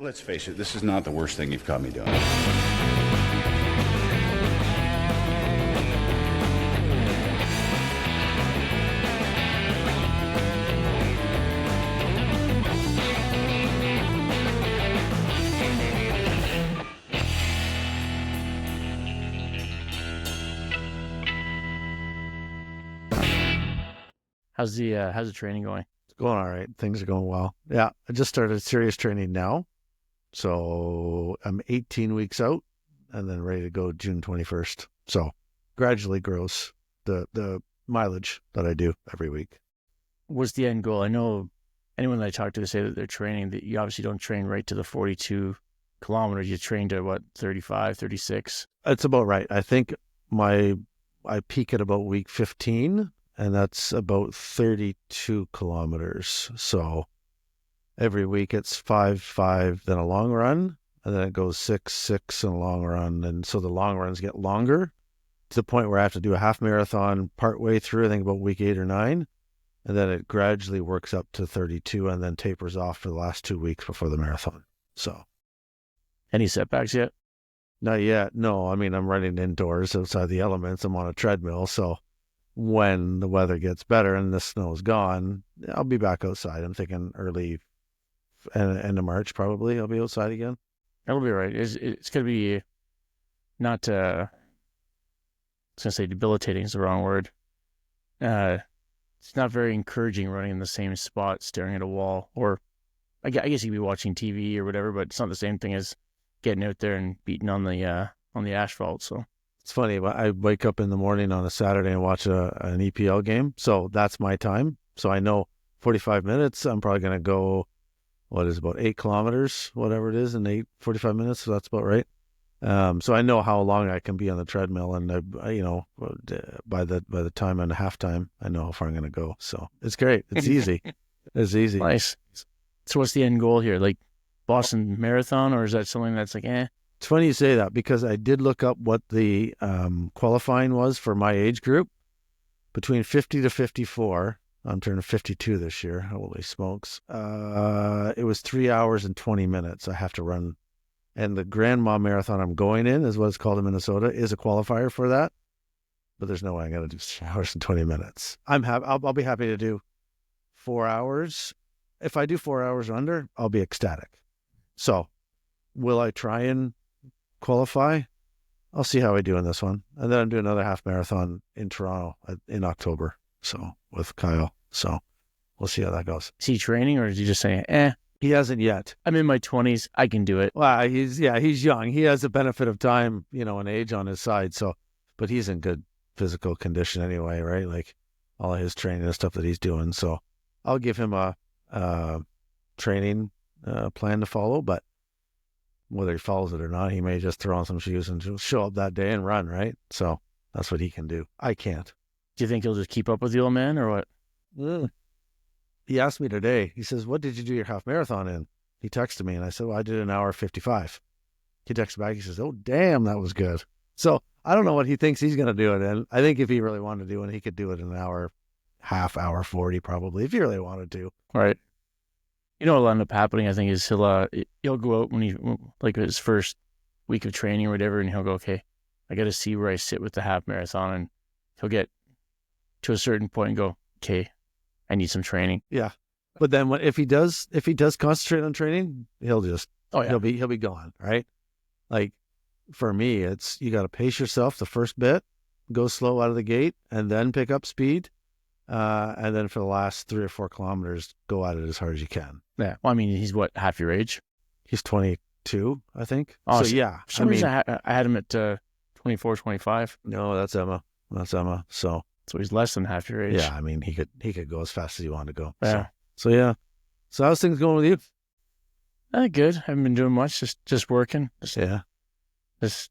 Let's face it, this is not the worst thing you've caught me doing. How's the training going? It's going all right. Things are going well. Yeah, I just started serious training now. So I'm 18 weeks out and then ready to go June 21st. So gradually grows the mileage that I do every week. What's the end goal? I know anyone that I talk to say that they're training, that you obviously don't train right to the 42 kilometers. You train to what, 35, 36? It's about right. I think I peak at about week 15, and that's about 32 kilometers. So every week it's 5, then a long run, and then it goes 6 and a long run. And so the long runs get longer to the point where I have to do a half marathon partway through, I think about week 8 or 9. And then it gradually works up to 32 and then tapers off for the last 2 weeks before the marathon. So Any setbacks yet? not yet. No, I mean, I'm running indoors outside the elements. I'm on a treadmill. So when the weather gets better and the snow's gone, I'll be back outside. I'm thinking early end of March, probably. I'll be outside again. That'll be right. It's going to be not, I was going to say debilitating is the wrong word. It's not very encouraging running in the same spot, staring at a wall. Or I guess you could be watching TV or whatever, but it's not the same thing as getting out there and beating on the asphalt. So it's funny. I wake up in the morning on a Saturday and watch an EPL game. So that's my time. So I know 45 minutes, I'm probably going to go, about 8 kilometers, whatever it is, in 45 minutes. So that's about right. So I know how long I can be on the treadmill, and by the time and halftime, I know how far I'm going to go. So it's great. It's easy. It's easy. Nice. So what's the end goal here? Like Boston Marathon, or is that something that's like, It's funny you say that, because I did look up what the qualifying was for my age group. Between 50 to 54, I'm turning 52 this year. Holy smokes. It was 3 hours and 20 minutes I have to run. And the Grandma Marathon I'm going in, is what it's called in Minnesota, is a qualifier for that. But there's no way I'm going to do 3 hours and 20 minutes. I'll be happy to do 4 hours. If I do 4 hours or under, I'll be ecstatic. So will I try and qualify? I'll see how I do in this one. And then I'm doing another half marathon in Toronto in October. So with Kyle. So we'll see how that goes. is he training, or is he just saying, He hasn't yet. I'm in my 20s, I can do it? Well, he's young. He has the benefit of time, and age on his side. So, but he's in good physical condition anyway, right? Like all of his training and stuff that he's doing. So I'll give him a training plan to follow, but whether he follows it or not, he may just throw on some shoes and just show up that day and run, right? So that's what he can do. I can't. Do you think he'll just keep up with the old man, or what? He asked me today, he says, what did you do your half marathon in? He texted me and I said, well, I did 1 hour 55. He texted back, he says, oh, damn, that was good. So I don't know what he thinks he's going to do it in. I think if he really wanted to do it, he could do it in an hour, half hour 40 probably, if he really wanted to. Right. You know what'll end up happening, I think, is he'll go out when he, like his first week of training or whatever, and he'll go, okay, I got to see where I sit with the half marathon, and he'll get to a certain point and go, okay, I need some training. Yeah. But then if he does concentrate on training, he'll just, he'll be gone, right? Like for me, it's, you got to pace yourself the first bit, go slow out of the gate, and then pick up speed. And then for the last 3 or 4 kilometers, go at it as hard as you can. Yeah. Well, I mean, he's what, half your age? He's 22, I think. Oh, so yeah. For some reason, I had him at 24, 25. No, that's Emma. So he's less than half your age. Yeah, I mean, he could go as fast as he wanted to go. Yeah. So yeah. So how's things going with you? Good. Haven't been doing much. Just working. Yeah. This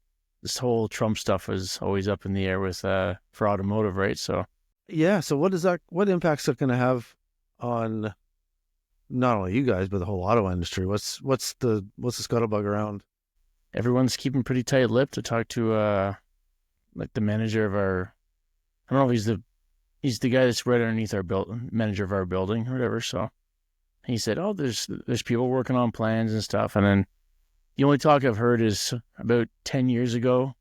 whole Trump stuff is always up in the air with for automotive, right? So. Yeah. So what impact's that going to have on not only you guys but the whole auto industry? What's the scuttlebutt around? Everyone's keeping pretty tight-lipped. To talk to like the manager of our, I don't know if he's the guy that's right underneath our manager of our building or whatever. So he said, "Oh, there's people working on plans and stuff." And then the only talk I've heard is about 10 years ago,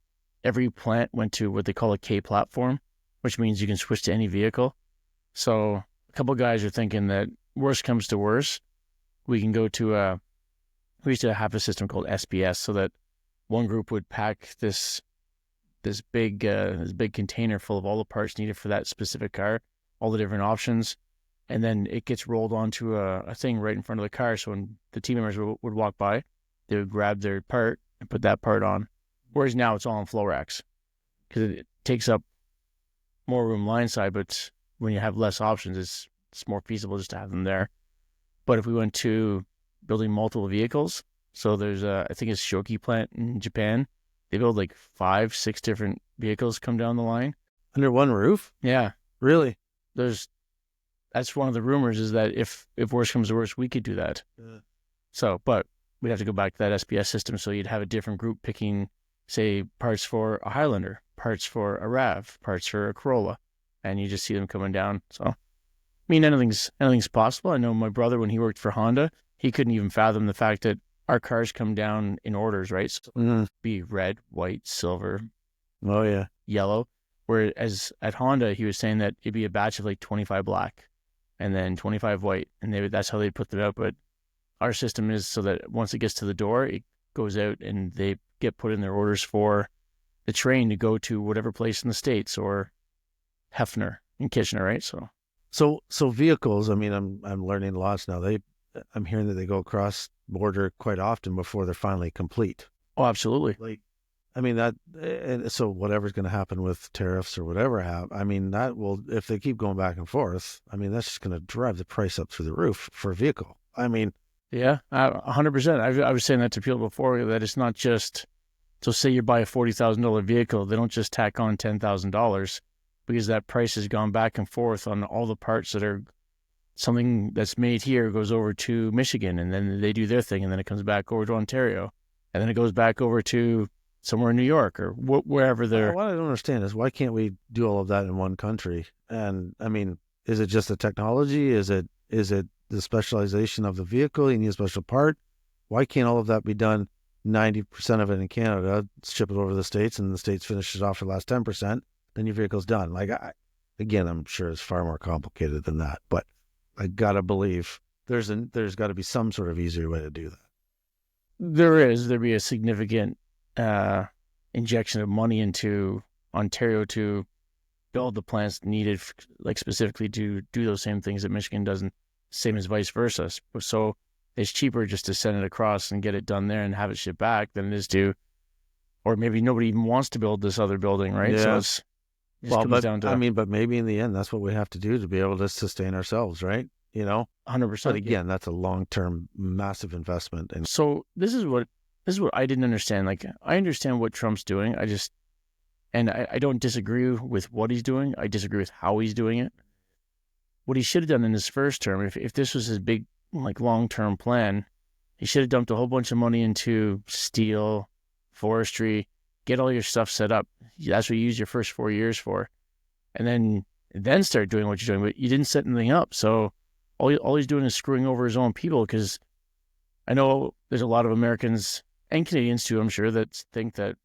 every plant went to what they call a K platform, which means you can switch to any vehicle. So a couple of guys are thinking that worst comes to worst, we can go to we used to have a system called SBS, so that one group would pack this big container full of all the parts needed for that specific car, all the different options, and then it gets rolled onto a thing right in front of the car. So when the team members would walk by, they would grab their part and put that part on. Whereas now it's all on flow racks because it takes up more room line side, but when you have less options, it's more feasible just to have them there. But if we went to building multiple vehicles, so there's I think it's Shoki plant in Japan, they build like 5-6 different vehicles come down the line. Under one roof? Yeah. Really? That's one of the rumors, is that if worse comes to worse, we could do that. Yeah. So, but we'd have to go back to that SBS system. So you'd have a different group picking, say, parts for a Highlander, parts for a RAV, parts for a Corolla, and you just see them coming down. So, I mean, anything's possible. I know my brother, when he worked for Honda, he couldn't even fathom the fact that our cars come down in orders, right? So it'd be red, white, silver, Oh, yeah. yellow. Whereas at Honda, he was saying that it'd be a batch of like 25 black and then 25 white, and that's how they put them out. But our system is so that once it gets to the door, it goes out and they get put in their orders for the train to go to whatever place in the States, or Hefner in Kitchener, right? So vehicles, I mean, I'm learning lots now. I'm hearing that they go across border quite often before they're finally complete. Oh, absolutely. Like, I mean, and so whatever's going to happen with tariffs or whatever I mean, that will, if they keep going back and forth, I mean, that's just going to drive the price up through the roof for a vehicle. I mean, yeah, 100%. I was saying that to people before, that it's not just, so say you buy a $40,000 vehicle, they don't just tack on $10,000, because that price has gone back and forth on all the parts that are something that's made here goes over to Michigan, and then they do their thing, and then it comes back over to Ontario, and then it goes back over to somewhere in New York or wherever they're. What I don't understand is, why can't we do all of that in one country? And I mean, is it just the technology? Is it the specialization of the vehicle? You need a special part. Why can't all of that be done? 90% of it in Canada, ship it over to the States, and the States finishes off the last 10%. Then your vehicle's done. Like, again, I'm sure it's far more complicated than that, but I gotta believe there's got to be some sort of easier way to do that. There'd be a significant injection of money into Ontario to build the plants needed, like specifically to do those same things that Michigan doesn't, same as vice versa. So it's cheaper just to send it across and get it done there and have it shipped back than it is to, or maybe nobody even wants to build this other building, right? Yeah. So but maybe in the end, that's what we have to do to be able to sustain ourselves, right? 100%. But again, that's a long-term, massive investment. And so this is what I didn't understand. Like, I understand what Trump's doing. I don't disagree with what he's doing. I disagree with how he's doing it. What he should have done in his first term, if this was his big, like, long-term plan, he should have dumped a whole bunch of money into steel, forestry, get all your stuff set up. That's what you use your first 4 years for. And then start doing what you're doing. But you didn't set anything up. So all he's doing is screwing over his own people, because I know there's a lot of Americans and Canadians too, I'm sure, that think that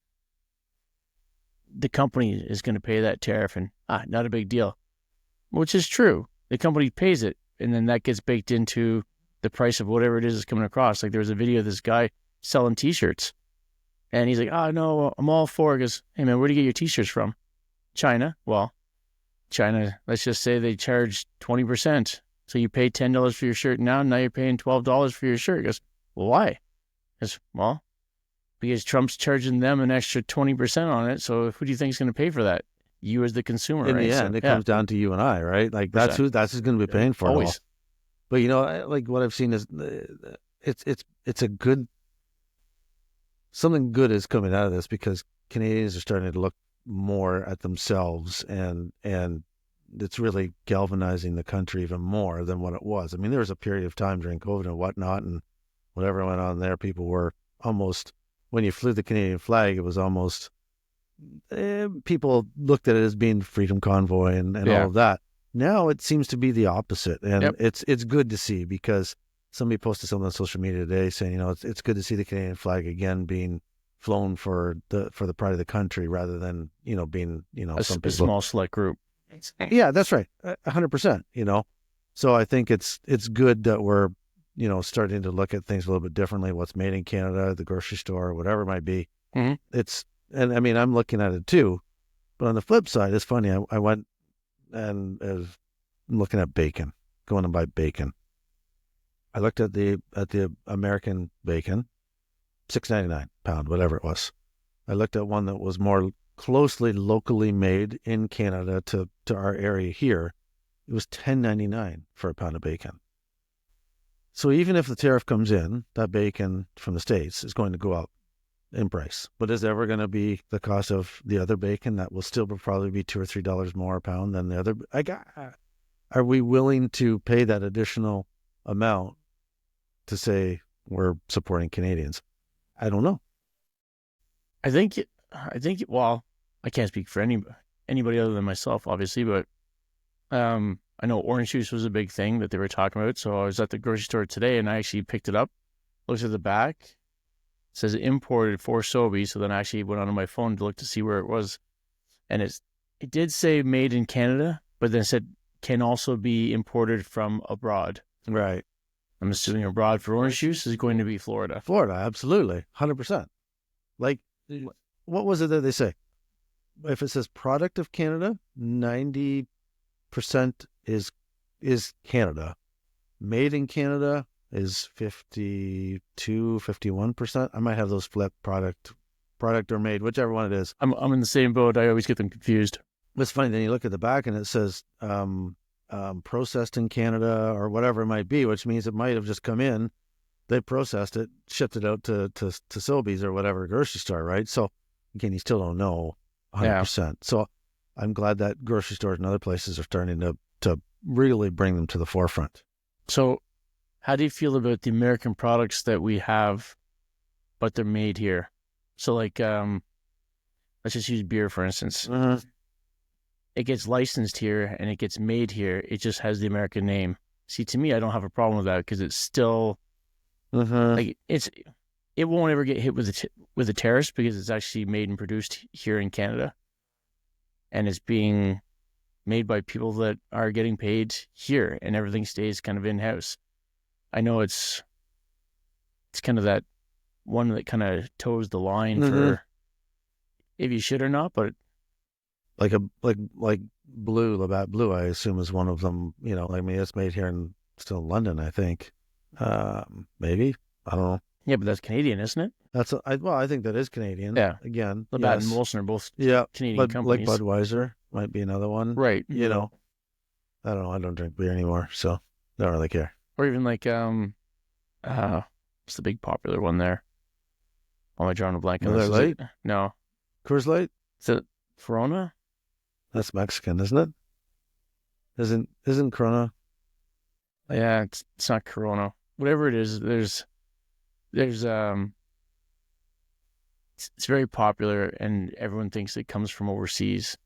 the company is going to pay that tariff and not a big deal, which is true. The company pays it, and then that gets baked into the price of whatever it is coming across. Like, there was a video of this guy selling T-shirts, and he's like, "Oh, no, I'm all for it." He goes, "Hey, man, where do you get your T-shirts from?" China. Well, China, let's just say they charge 20%. So you pay $10 for your shirt now you're paying $12 for your shirt. He goes, "Well, why?" He goes, "Well, because Trump's charging them an extra 20% on it. So who do you think is going to pay for that? You as the consumer, in right?" the end, it comes down to you and I, right? Like, that's who's going to be paying for it all. But like, what I've seen is it's a good, something good is coming out of this, because Canadians are starting to look more at themselves, and it's really galvanizing the country even more than what it was. I mean, there was a period of time during COVID and whatnot, and whatever went on there, people were almost, when you flew the Canadian flag, it was almost, people looked at it as being freedom convoy and all of that. Now it seems to be the opposite, and it's good to see, because somebody posted something on social media today saying, it's good to see the Canadian flag again being flown for the pride of the country rather than, being, some a people. small select group. Yeah, that's right. 100%, So I think it's good that we're, starting to look at things a little bit differently, what's made in Canada, the grocery store, whatever it might be. Mm-hmm. And I mean, I'm looking at it too, but on the flip side, it's funny. I went and was looking at bacon, going to buy bacon. I looked at the American bacon, $6.99 pound, whatever it was. I looked at one that was more closely locally made in Canada to our area here. It was $10.99 for a pound of bacon. So even if the tariff comes in, that bacon from the States is going to go up in price. But is it ever going to be the cost of the other bacon? That will still probably be $2 or $3 more a pound than the other. Are we willing to pay that additional amount to say we're supporting Canadians? I don't know. I think, well, I can't speak for anybody other than myself, obviously, but I know orange juice was a big thing that they were talking about. So I was at the grocery store today and I actually picked it up, looked at the back, it says imported for Sobe. So then I actually went onto my phone to look to see where it was. And it did say made in Canada, but then it said can also be imported from abroad. Right. I'm assuming abroad for orange juice is going to be Florida. Florida, absolutely. 100%. Like, what was it that they say? If it says product of Canada, 90% is Canada. Made in Canada is 52, 51%. I might have those flipped, product or made, whichever one it is. I'm in the same boat. I always get them confused. It's funny. Then you look at the back and it says processed in Canada or whatever it might be, which means it might have just come in. They processed it, shipped it out to Sobeys or whatever grocery store, right? So again, you still don't know 100%. Yeah. So I'm glad that grocery stores and other places are starting to really bring them to the forefront. So how do you feel about the American products that we have, but they're made here? So like, let's just use beer, for instance. Mm-hmm. It gets licensed here and it gets made here. It just has the American name. See, to me, I don't have a problem with that because it's still like it won't ever get hit with the tariffs because it's actually made and produced here in Canada, and it's being made by people that are getting paid here, and everything stays kind of in house. I know it's kind of that one that kind of toes the line for if you should or not, but like Blue, Labatt Blue, I assume is one of them. I mean, it's made here in London, I think. Maybe, I don't know. Yeah, but that's Canadian, isn't it? I think that is Canadian. Yeah. Again, Labatt and Molson are both Canadian but companies. Like Budweiser might be another one. Right. I don't know. I don't drink beer anymore, so I don't really care. Or even like what's the big popular one there? Oh, my drawing a blank. Miller Lite? No. Coors Light? Is it Corona? That's Mexican, isn't it? Isn't Corona? Yeah, it's not Corona. Whatever it is, there's it's very popular and everyone thinks it comes from overseas.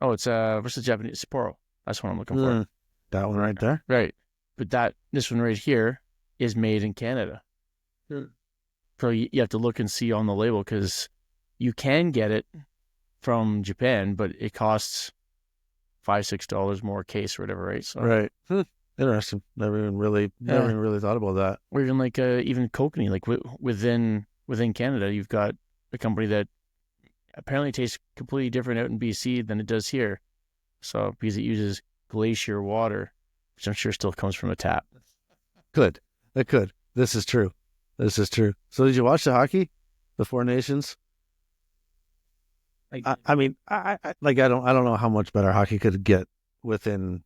Oh, it's versus Japanese Sapporo. That's what I'm looking for. That one right there? Right. But this one right here is made in Canada. So you have to look and see on the label because you can get it from Japan, but it costs $5-6 more a case or whatever, right? So, right. Interesting. Never even really thought about that. Or even like even kokanee, like within Canada, you've got a company that apparently tastes completely different out in BC than it does here. So because it uses glacier water, which I'm sure still comes from a tap. It could. This is true. So did you watch the hockey, the Four Nations? I mean, I don't know how much better hockey could get within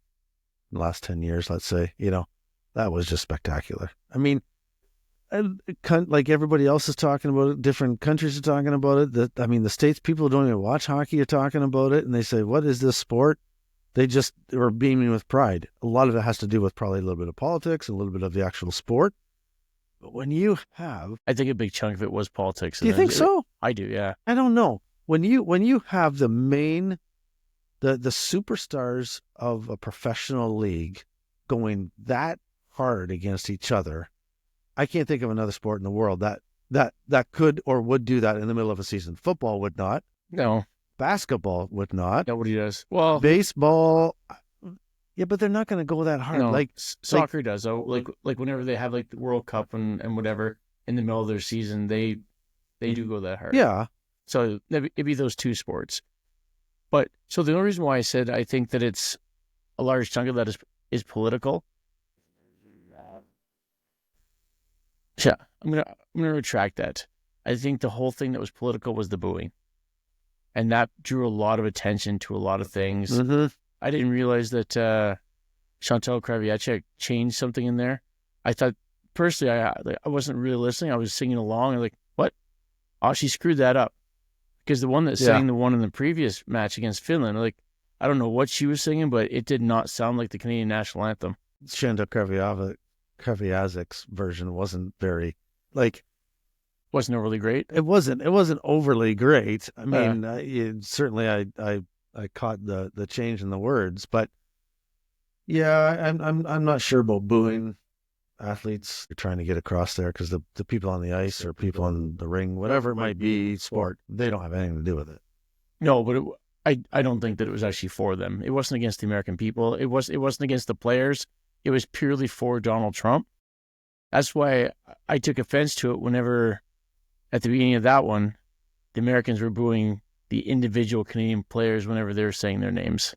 the last 10 years, let's say. That was just spectacular. I mean, like everybody else is talking about it, different countries are talking about it. The States people who don't even watch hockey are talking about it, and they say, what is this sport? They just are beaming with pride. A lot of it has to do with probably a little bit of politics, a little bit of the actual sport. But when you have... I think a big chunk of it was politics. Do you think so? I do, yeah. I don't know. When you have the main, the superstars of a professional league going that hard against each other. I can't think of another sport in the world that could or would do that in the middle of a season. Football would not. No, Basketball would not. nobody does. Well, Baseball, yeah, but they're not going to go that hard. no, Like soccer does. Though, like whenever they have like the World Cup and whatever in the middle of their season, they do go that hard. yeah, So it'd be those two sports. But so the only reason why I said I think that it's a large chunk of that is political. Yeah, I'm gonna retract that. I think the whole thing that was political was the booing, and that drew a lot of attention to a lot of things. mm-hmm. I didn't realize that Chantal Kreviazek changed something in there. I thought personally, I wasn't really listening. I was singing along. I'm like, what? Oh, she screwed that up because the one that sang the one in the previous match against Finland, like, I don't know what she was singing, but it did not sound like the Canadian national anthem. Chantal Kreviazek's version wasn't very Wasn't overly great. It wasn't overly great. I mean, certainly I caught the change in the words, but yeah, I'm not sure about booing athletes. You're trying to get across there because the people on the ice or people in the ring, whatever it might be, sport, they don't have anything to do with it. No, but I don't think that it was actually for them. It wasn't against the American people. It wasn't against the players. It was purely for Donald Trump. That's why I took offense to it whenever, at the beginning of that one, the Americans were booing the individual Canadian players whenever they were saying their names.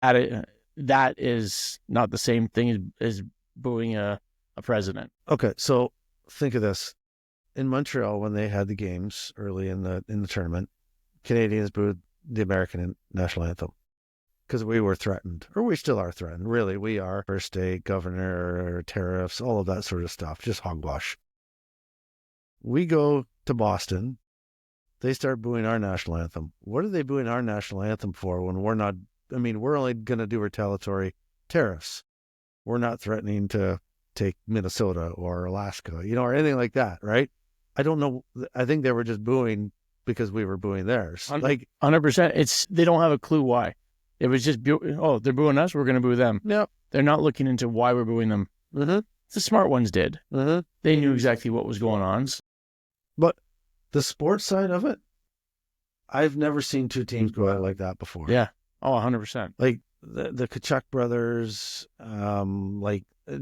That is not the same thing as booing a president. Okay, so think of this. In Montreal, when they had the games early in the tournament, Canadians booed the American national anthem because we were threatened, or we still are threatened. Really, we are. First state, governor, tariffs, all of that sort of stuff, just hogwash. We go to Boston. They start booing our national anthem. What are they booing our national anthem for when we're not? I mean, we're only going to do retaliatory tariffs. We're not threatening to take Minnesota or Alaska, or anything like that, right? I don't know. I think they were just booing because we were booing theirs. 100%. They don't have a clue why. It was just, they're booing us, we're going to boo them. Yep. They're not looking into why we're booing them. Mm-hmm. The smart ones did. Mm-hmm. They knew exactly what was going on. But the sports side of it, I've never seen two teams go out like that before. Yeah. Oh, 100%. Like the Kachuk brothers,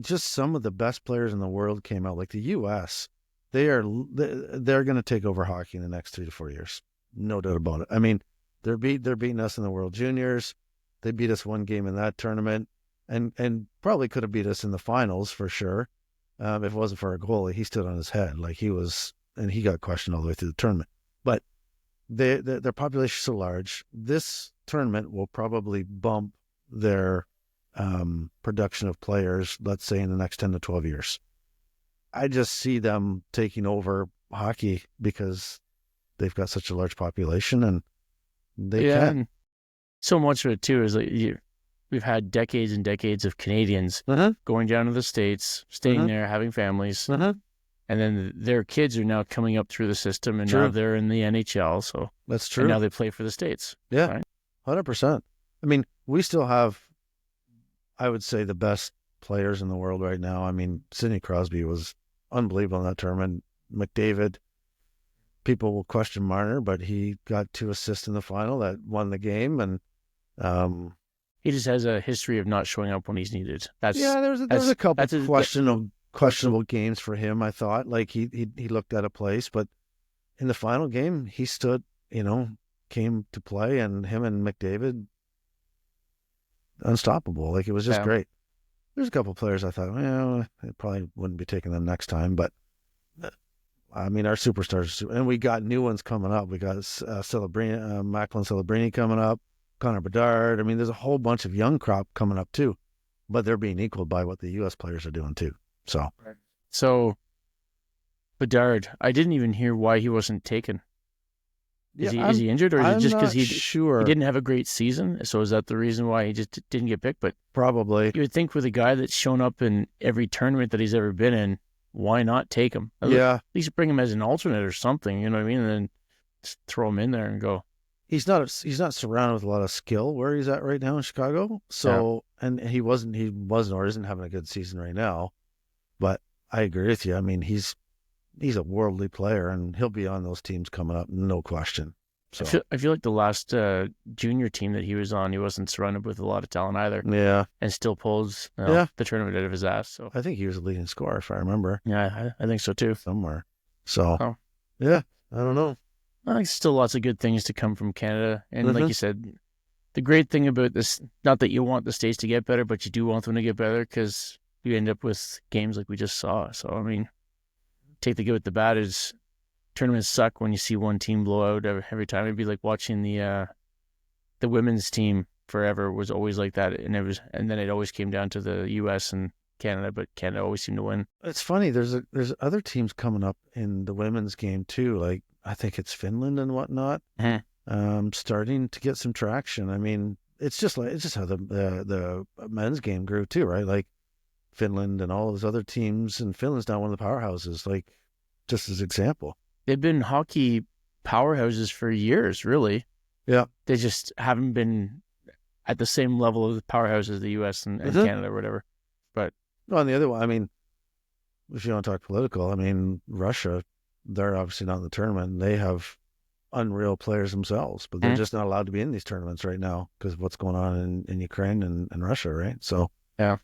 just some of the best players in the world came out. Like the U.S., they're going to take over hockey in the next 3 to 4 years. No doubt about it. I mean, they're beating us in the World Juniors. They beat us one game in that tournament, and probably could have beat us in the finals for sure. If it wasn't for our goalie, he stood on his head and he got questioned all the way through the tournament. But their population is so large. This tournament will probably bump their production of players, let's say, in the next 10 to 12 years. I just see them taking over hockey because they've got such a large population and they can. And so much of it, too, is like we've had decades and decades of Canadians going down to the States, staying there, having families. And then their kids are now coming up through the system, and now they're in the NHL. So that's true. And now they play for the States. Yeah, right? 100%. I mean, we still have, I would say, the best players in the world right now. I mean, Sidney Crosby was unbelievable in that tournament. McDavid, people will question Marner, but he got 2 assists in the final that won the game, and he just has a history of not showing up when he's needed. There's a couple questionable games for him. I thought, like he looked out of place, but in the final game, he stood, came to play, and him and McDavid, unstoppable. Like, it was just great. There's a couple of players I thought, I probably wouldn't be taking them next time, but I mean, our superstars, and we got new ones coming up. We got Macklin Celebrini coming up, Connor Bedard. I mean, there's a whole bunch of young crop coming up too, but they're being equaled by what the U.S. players are doing too. So Bedard, I didn't even hear why he wasn't taken. Is he injured, or is it just because he didn't have a great season? So is that the reason why he just didn't get picked? But probably you would think with a guy that's shown up in every tournament that he's ever been in, why not take him? At least bring him as an alternate or something. You know what I mean? And then just throw him in there and go. He's not surrounded with a lot of skill where he's at right now in Chicago. So and he wasn't or isn't having a good season right now. But I agree with you. I mean, he's a worldly player, and he'll be on those teams coming up, no question. So I feel like the last junior team that he was on, he wasn't surrounded with a lot of talent either, yeah, and still pulls yeah. the tournament out of his ass. So I think he was a leading scorer, if I remember, yeah, I think so too. somewhere. So Oh. yeah, I don't know. I think still lots of good things to come from Canada, and like Mhm. you said, the great thing about this, not that you want the States to get better, but you do want them to get better because you end up with games like we just saw. So, I mean, take the good with the bad is tournaments suck when you see one team blow out every time. It'd be like watching the women's team forever was always like that. And then it always came down to the US and Canada, but Canada always seemed to win. It's funny. There's other teams coming up in the women's game too. Like I think it's Finland and whatnot. Starting to get some traction. I mean, it's just how the men's game grew too, right? Like Finland and all those other teams, and Finland's now one of the powerhouses. Like just as example. They've been hockey powerhouses for years, really. Yeah. They just haven't been at the same level of the powerhouses of the US and Canada or whatever. But well, and the other one, I mean, if you want to talk political, I mean, Russia, they're obviously not in the tournament. They have unreal players themselves, but they're just not allowed to be in these tournaments right now because of what's going on in Ukraine and Russia, right? So yeah.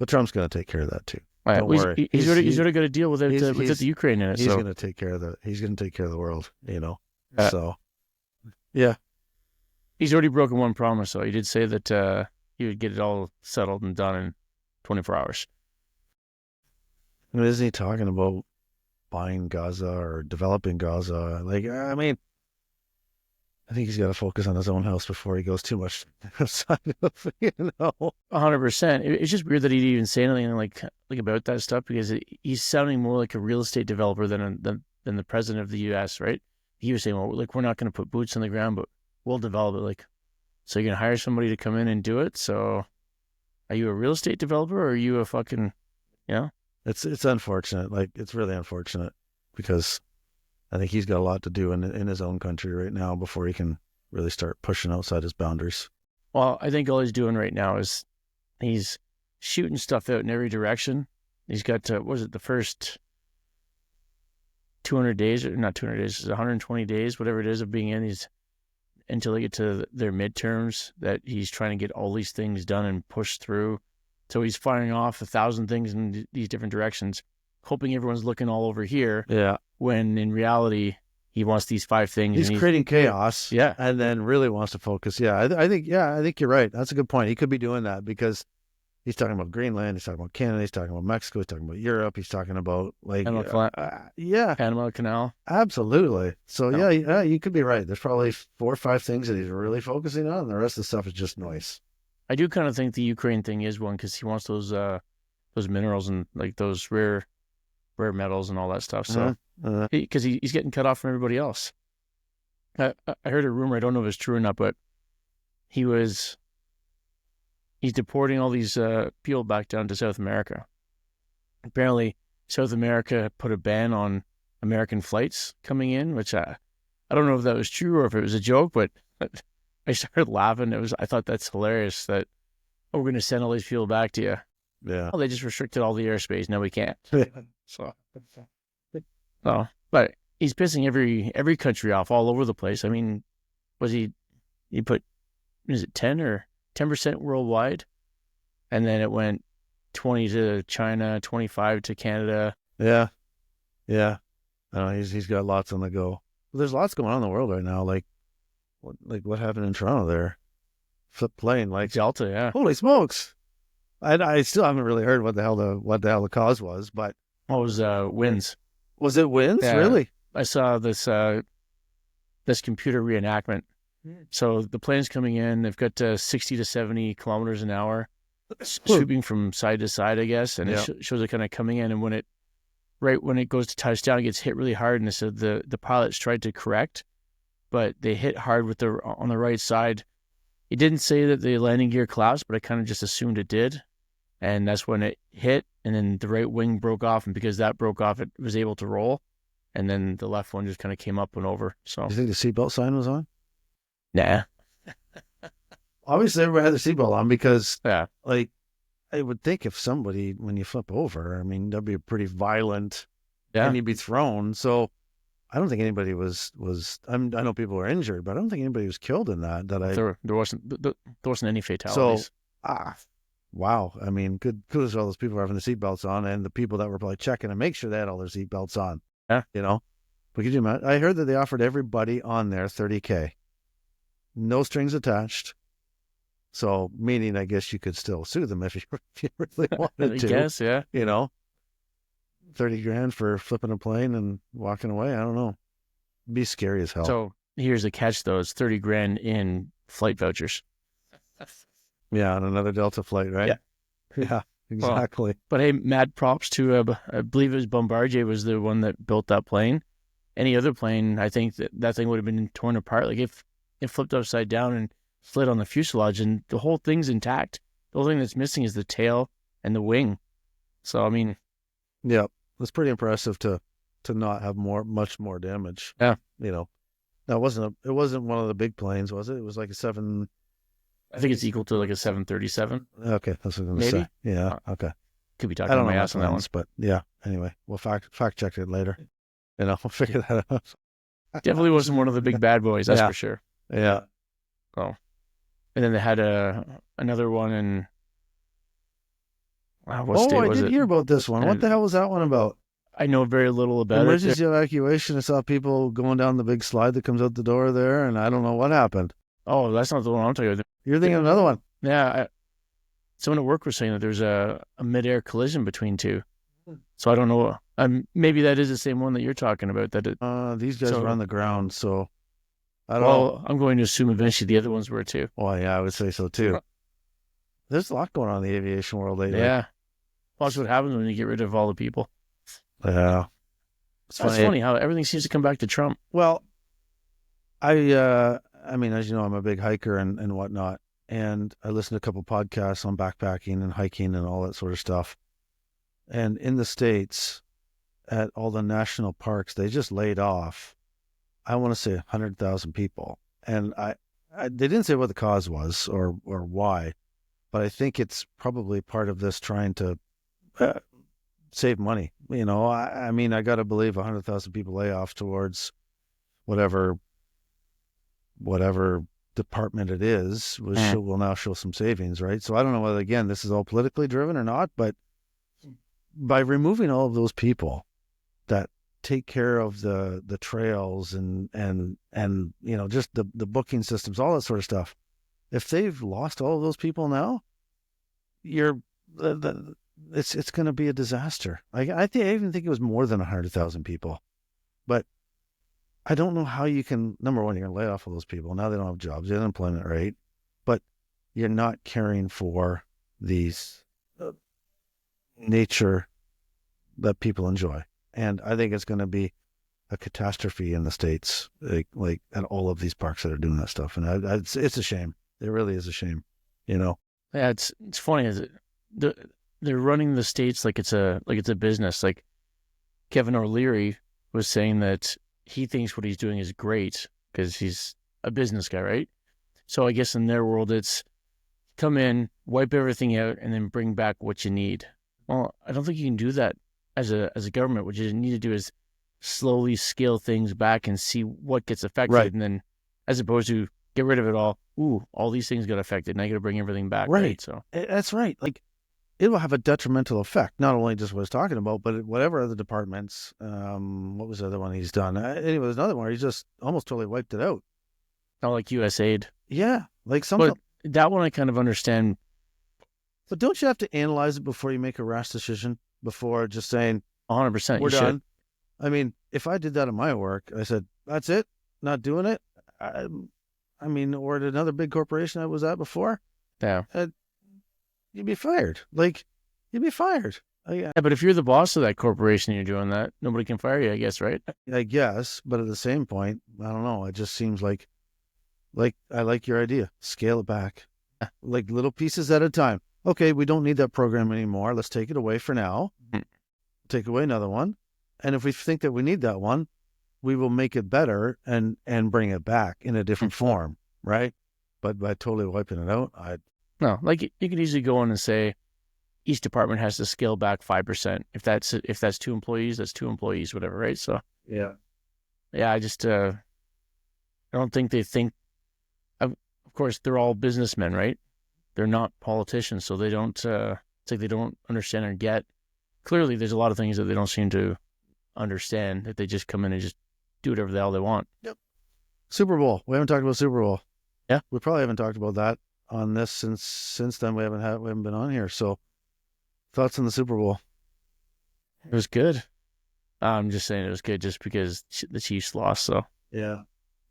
But Trump's going to take care of that too. Right. Don't Well, worry. He's already got to deal without the Ukraine in it. He's so. going to take care of the world, you know. Yeah. So, yeah. He's already broken one promise, though. He did say that he would get it all settled and done in 24 hours. And isn't he talking about buying Gaza or developing Gaza? Like, I mean, I think he's got to focus on his own house before he goes too much outside of, you know. 100%. It's just weird that he'd even say anything like about that stuff because he's sounding more like a real estate developer than the president of the U.S., right? He was saying, well, like, we're not going to put boots on the ground, but we'll develop it. Like, so you're going to hire somebody to come in and do it? So are you a real estate developer or are you a fucking, you know? It's unfortunate. Like, it's really unfortunate because I think he's got a lot to do in his own country right now before he can really start pushing outside his boundaries. Well, I think all he's doing right now is he's shooting stuff out in every direction. He's got, the first 200 days, or not 200 days, 120 days, whatever it is of being in, he's until they get to their midterms that he's trying to get all these things done and pushed through. So he's firing off 1,000 things in these different directions, hoping everyone's looking all over here. Yeah. When in reality, he wants these 5 things. He's creating chaos. Yeah. And then really wants to focus. Yeah. I think you're right. That's a good point. He could be doing that because he's talking about Greenland. He's talking about Canada. He's talking about Mexico. He's talking about Europe. He's talking about like, yeah, Panama Canal. Absolutely. So yeah, you could be right. There's probably 4 or 5 things that he's really focusing on. And the rest of the stuff is just noise. I do kind of think the Ukraine thing is one because he wants those minerals and like those rare metals and all that stuff. So because he's getting cut off from everybody else. I heard a rumor. I don't know if it's true or not, but he's deporting all these people back down to South America. Apparently, South America put a ban on American flights coming in, which I don't know if that was true or if it was a joke, but I started laughing. I thought that's hilarious that we're going to send all these people back to you. Yeah. Well, they just restricted all the airspace. Now we can't. So, but he's pissing every country off all over the place. I mean, he put, is it 10% worldwide? And then it went 20 to China, 25 to Canada. Yeah. Yeah. He's got lots on the go. Well, there's lots going on in the world right now. Like what happened in Toronto there? Flip plane, like Delta, yeah. Holy smokes. I still haven't really heard what the hell the cause was, but it was winds. Was it winds? Yeah. Really? I saw this computer reenactment. So the plane's coming in. They've got 60 to 70 kilometers an hour, swooping from side to side, I guess, and it shows it kind of coming in. And when it goes to touchdown, it gets hit really hard. And so the pilots tried to correct, but they hit hard on the right side. It didn't say that the landing gear collapsed, but I kind of just assumed it did. And that's when it hit, and then the right wing broke off, and because that broke off, it was able to roll, and then the left one just kind of came up and over. So, do you think the seatbelt sign was on? Nah. Obviously, everybody had their seatbelt on because, like, I would think if somebody, when you flip over, I mean, that'd be a pretty violent, Yeah. and you'd be thrown. So I don't think anybody was. I know people were injured, but I don't think anybody was killed in that. There wasn't any fatalities. So wow. I mean, kudos to all those people having the seatbelts on, and the people that were probably checking to make sure they had all their seatbelts on. Yeah. You know, but could you imagine? I heard that they offered everybody on there $30,000, no strings attached. So, meaning, I guess you could still sue them if you really wanted to. I guess, yeah. You know, $30,000 for flipping a plane and walking away. I don't know. It'd be scary as hell. So here's the catch, though: it's $30,000 in flight vouchers. Yeah, on another Delta flight, right? Yeah, exactly. Well, but hey, mad props to I believe it was Bombardier was the one that built that plane. Any other plane, I think that thing would have been torn apart. Like if it flipped upside down and slid on the fuselage, and the whole thing's intact. The only thing that's missing is the tail and the wing. So I mean, yeah, it's pretty impressive to not have much more damage. Yeah, you know, now it wasn't one of the big planes, was it? It was like a 7. I think it's equal to like a 737. Okay, that's what I was going to say. Yeah, okay. Could be I talking don't know my ass on that one. but yeah. Anyway, we'll fact check it later. We'll figure that out. Definitely wasn't one of the big bad boys, that's Yeah. for sure. Yeah. Oh, and then they had another one in. What state I was did it? hear about this one. What the hell was that one about? I know very little about it. Emergency evacuation. I saw people going down the big slide that comes out the door there, and I don't know what happened. Oh, that's not the one I'm talking about. You're thinking of another one. Yeah, someone at work was saying that there's a mid-air collision between two. So I don't know. Maybe that is the same one that you're talking about. These guys were on the ground, so I don't know. Well, I'm going to assume eventually the other ones were too. Well, yeah, I would say so too. There's a lot going on in the aviation world lately. Yeah. Well, that's what happens when you get rid of all the people. Yeah. It's funny how everything seems to come back to Trump. Well, I mean, as you know, I'm a big hiker and whatnot, and I listen to a couple podcasts on backpacking and hiking and all that sort of stuff. And in the States, at all the national parks, they just laid off, I want to say 100,000 people. And they didn't say what the cause was or why, but I think it's probably part of this trying to save money. You know, I mean, I got to believe 100,000 people lay off towards whatever department it is will now show some savings, right? So I don't know whether, again, this is all politically driven or not, but by removing all of those people that take care of the trails and you know, just the booking systems, all that sort of stuff, if they've lost all of those people now, it's going to be a disaster. I even think it was more than 100,000 people, but I don't know how you can. Number one, you're going to lay off all those people. Now they don't have jobs, the unemployment rate, but you're not caring for these nature that people enjoy. And I think it's going to be a catastrophe in the States, like at all of these parks that are doing that stuff. And it's a shame. It really is a shame, you know? Yeah, it's funny. They're running the States like it's a business. Like Kevin O'Leary was saying that he thinks what he's doing is great because he's a business guy, right? So I guess in their world, it's come in, wipe everything out, and then bring back what you need. Well, I don't think you can do that as a government. What you need to do is slowly scale things back and see what gets affected, Right. and then as opposed to get rid of it all. Ooh, all these things got affected. Now you got to bring everything back. Right. So that's right. Like it will have a detrimental effect, not only just what I was talking about, but whatever other departments. What was the other one he's done? Anyway, there's another one. He's just almost totally wiped it out. not like USAID. Yeah, like something. But that one I kind of understand. But don't you have to analyze it before you make a rash decision? Before just saying 100%. we're you done. should. I mean, if I did that at my work, I said, that's it, not doing it. I mean, or at another big corporation I was at before, Yeah. You'd be fired. Like, you'd be fired. Yeah, but if you're the boss of that corporation and you're doing that, nobody can fire you, I guess, right? I guess, but at the same point, I don't know. It just seems like I like your idea. Scale it back, like little pieces at a time. Okay, we don't need that program anymore. Let's take it away for now. Mhm. Take away another one. And if we think that we need that one, we will make it better and bring it back in a different form, right? But by totally wiping it out, No, like you could easily go in and say, each department has to scale back 5%. If that's 2 employees, that's 2 employees, whatever, right? So Yeah. yeah, I just I don't think they think. Of course, they're all businessmen, right? They're not politicians, so they don't. It's like they don't understand or get. Clearly, there's a lot of things that they don't seem to understand, that they just come in and just do whatever the hell they want. Yep. Super Bowl. We haven't talked about Super Bowl. Yeah. We probably haven't talked about that on this since then. We haven't been on here. So, thoughts on the Super Bowl? It was good. I'm just saying it was good just because the Chiefs lost. So Yeah.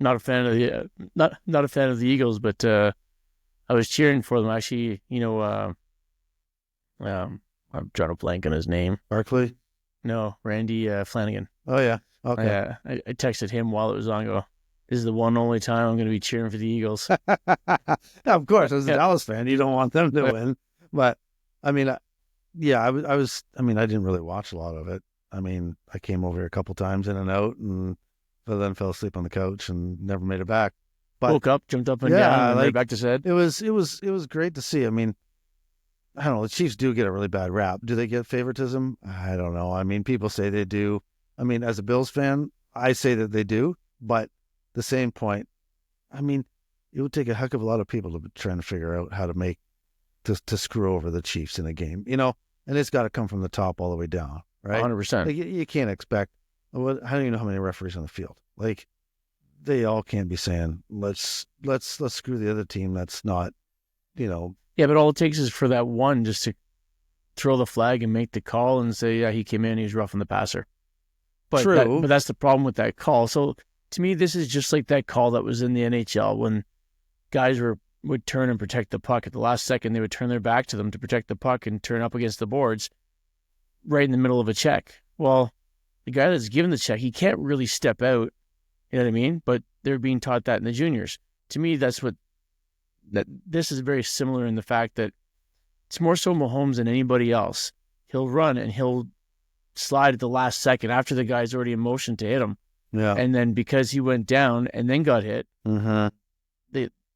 not a fan of the not a fan of the Eagles, but I was cheering for them. Actually, I'm trying to blank on his name. Barkley. No, Randy Flanagan. Oh yeah. Okay. Yeah, I texted him while it was on. Go, this is the one only time I'm going to be cheering for the Eagles. Of course, as a Yeah. Dallas fan, you don't want them to win. But I mean, yeah, I was. I mean, I didn't really watch a lot of it. I mean, I came over here a couple times in and out, but then fell asleep on the couch and never made it back. But Woke up, jumped up and Yeah, down, and like- right back to bed. it was great to see. I mean, I don't know. The Chiefs do get a really bad rap. Do they get favoritism? I don't know. I mean, people say they do. I mean, as a Bills fan, I say that they do. But the same point, I mean, it would take a heck of a lot of people to be trying to figure out how to make to screw over the Chiefs in a game, and it's got to come from the top all the way down, right? 100%. Like you can't expect. How do you know how many referees on the field? Like they all can't be saying let's screw the other team. That's not, Yeah, but all it takes is for that one just to throw the flag and make the call and say, yeah, he came in, he was roughing the passer. But True. but that's the problem with that call. So to me, this is just like that call that was in the NHL when guys would turn and protect the puck. At the last second, they would turn their back to them to protect the puck and turn up against the boards right in the middle of a check. Well, the guy that's given the check, he can't really step out. You know what I mean? But they're being taught that in the juniors. To me, that this is very similar in the fact that it's more so Mahomes than anybody else. He'll run and he'll slide at the last second after the guy's already in motion to hit him. yeah. And then because he went down and then got hit, Mm-hmm.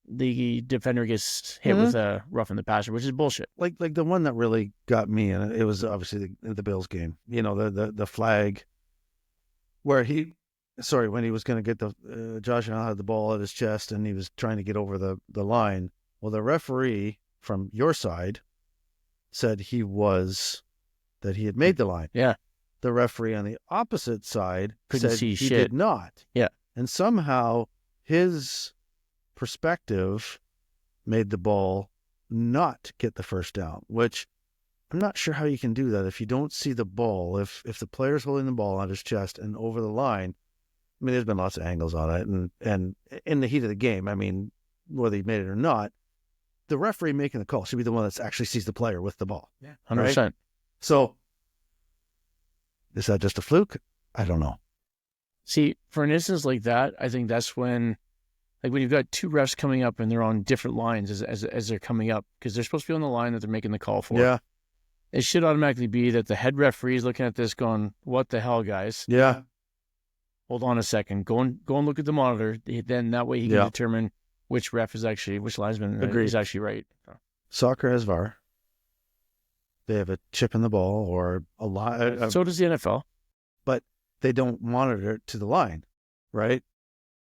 the defender gets hit with a roughing the passer, which is bullshit. Like the one that really got me, and it was obviously the Bills game. The flag where when he was going to get Josh Allen had the ball at his chest and he was trying to get over the line. Well, the referee from your side said that he had made the line. Yeah. The referee on the opposite side Couldn't said see he shit. did not. Yeah. And somehow his perspective made the ball not get the first down, which I'm not sure how you can do that if you don't see the ball. If the player's holding the ball on his chest and over the line, I mean, there's been lots of angles on it, and in the heat of the game, I mean, whether he made it or not, the referee making the call should be the one that actually sees the player with the ball. Yeah, 100%. So, is that just a fluke? I don't know. See, for an instance like that, I think that's when you've got two refs coming up and they're on different lines as they're coming up because they're supposed to be on the line that they're making the call for. Yeah, It should automatically be that the head referee is looking at this going, what the hell, guys? yeah, Hold on a second. Go and look at the monitor. Then that way he can Yeah. determine which linesman Agreed. is actually right. Soccer has VAR. They have a chip in the ball or a line. So does the NFL. They don't monitor it to the line, right?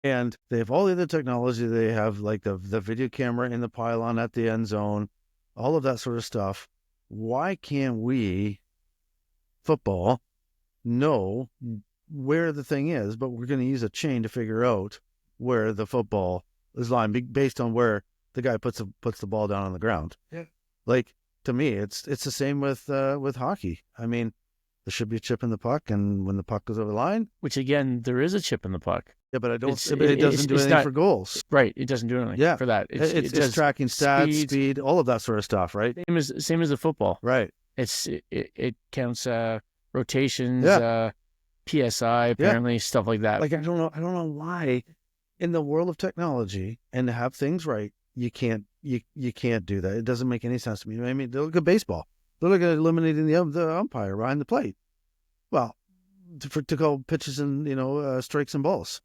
And they have all the other technology. They have like the video camera in the pylon at the end zone, all of that sort of stuff. Why can't we, football, know where the thing is, but we're going to use a chain to figure out where the football is lying based on where the guy puts the ball down on the ground. Yeah. Like, to me, it's the same with hockey. I mean, there should be a chip in the puck, and when the puck goes over the line, Which again, there is a chip in the puck. yeah, but I don't. It's- But it doesn't do it's anything not- for goals. Right. It doesn't do anything Yeah. for that. It's does tracking stats, speed, all of that sort of stuff, right? same as the football. Right. It counts rotations, Yeah. PSI, apparently stuff like that. Like I don't know why, in the world of technology and to have things right, you can't do that. It doesn't make any sense to me. I mean, look at baseball. They're looking at eliminating the umpire behind the plate. Well, to call pitches and strikes and balls.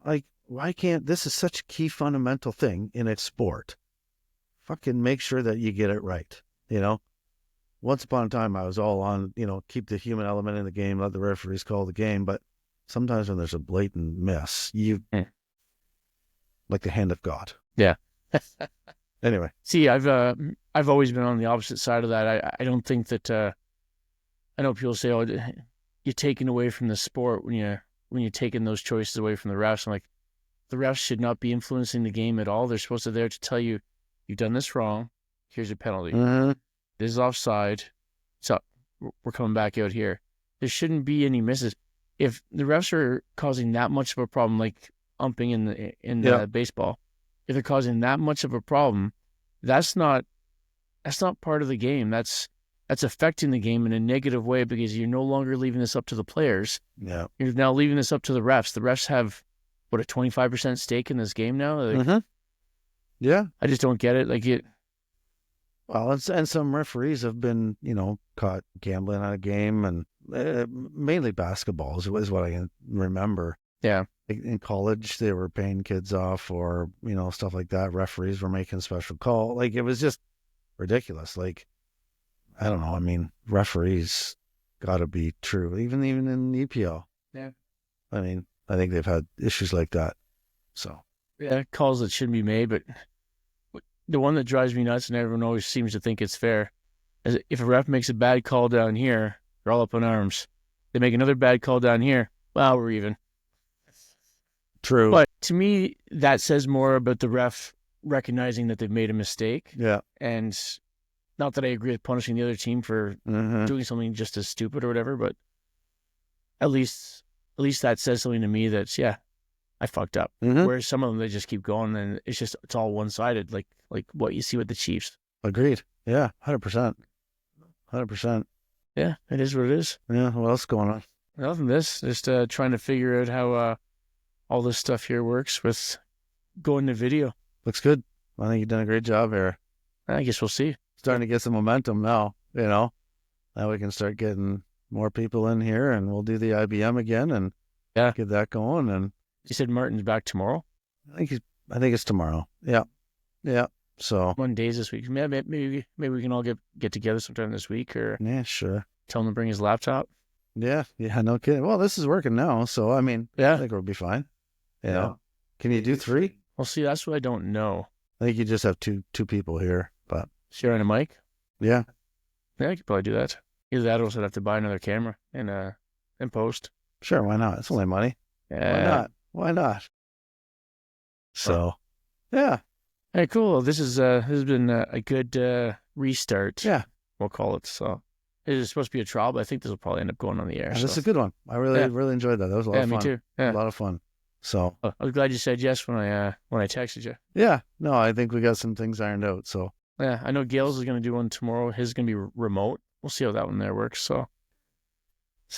Like, why can't this is such a key fundamental thing in a sport? Fucking make sure that you get it right. once upon a time, I was all on, keep the human element in the game, let the referees call the game. But sometimes when there's a blatant miss, like the hand of God. Yeah. Anyway. See, I've always been on the opposite side of that. I don't think that I know people say, "Oh, you're taking away from the sport when you're taking those choices away from the refs." I'm like, the refs should not be influencing the game at all. They're supposed to be there to tell you, you've done this wrong. Here's your penalty. Mm-hmm. This is offside. So we're coming back out here. There shouldn't be any misses. If the refs are causing that much of a problem, like umping in the baseball, if they're causing that much of a problem, that's not part of the game. That's affecting the game in a negative way because you're no longer leaving this up to the players. Yeah. You're now leaving this up to the refs. The refs have, what, a 25% stake in this game now? Like, Yeah. I just don't get it. Like it. Well, and some referees have been, caught gambling on a game, and mainly basketball is what I can remember. Yeah. In college, they were paying kids off or, stuff like that. Referees were making special call. Like, it was just ridiculous. Like, I don't know. I mean, referees got to be true, even in EPL. Yeah. I mean, I think they've had issues like that. So. Yeah, calls that shouldn't be made, but the one that drives me nuts, and everyone always seems to think it's fair, is if a ref makes a bad call down here, they're all up in arms. They make another bad call down here, well, we're even. True. But to me, that says more about the ref recognizing that they've made a mistake. Yeah. And not that I agree with punishing the other team for doing something just as stupid or whatever, but at least that says something to me that's, yeah, I fucked up. Whereas some of them, they just keep going and it's all one-sided, like what you see with the Chiefs. Agreed. Yeah, 100%. 100%. Yeah, it is what it is. Yeah, what else is going on? Other than this, just trying to figure out how all this stuff here works with going to video. Looks good. I think you've done a great job here. I guess we'll see. Starting to get some momentum now, Now we can start getting more people in here, and we'll do the IBM again and get that going. And you said Martin's back tomorrow? I think it's tomorrow. Yeah. Yeah. So 1 day this week. Maybe we can all get together sometime this week, or sure. Tell him to bring his laptop. Yeah, no kidding. Well, this is working now, so I mean, I think we'll be fine. Yeah. Can you do 3? Well, see, that's what I don't know. I think you just have two people here, but sharing a mic. Yeah, I could probably do that. Either that, or else I'd have to buy another camera and post. Sure, why not? It's only money. Yeah. Why not? So, yeah. Hey, cool. This has been a good restart. Yeah, we'll call it. So it is supposed to be a trial, but I think this will probably end up going on the air. This is a good one. I really enjoyed that. That was a lot of fun. Me too. Yeah. A lot of fun. So I was glad you said yes when I texted you. Yeah, no, I think we got some things ironed out. So yeah, I know Gail's is going to do one tomorrow. His is going to be remote. We'll see how that one there works. So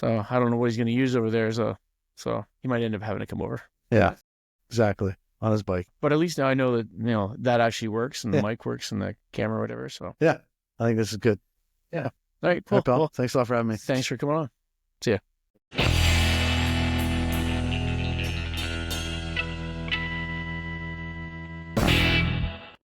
I don't know what he's going to use over there. So he might end up having to come over. Yeah, exactly, on his bike. But at least now I know that that actually works and the mic works and the camera or whatever. So yeah, I think this is good. Yeah. All right, cool. All right, pal. Well, thanks a lot for having me. Thanks for coming on. See ya.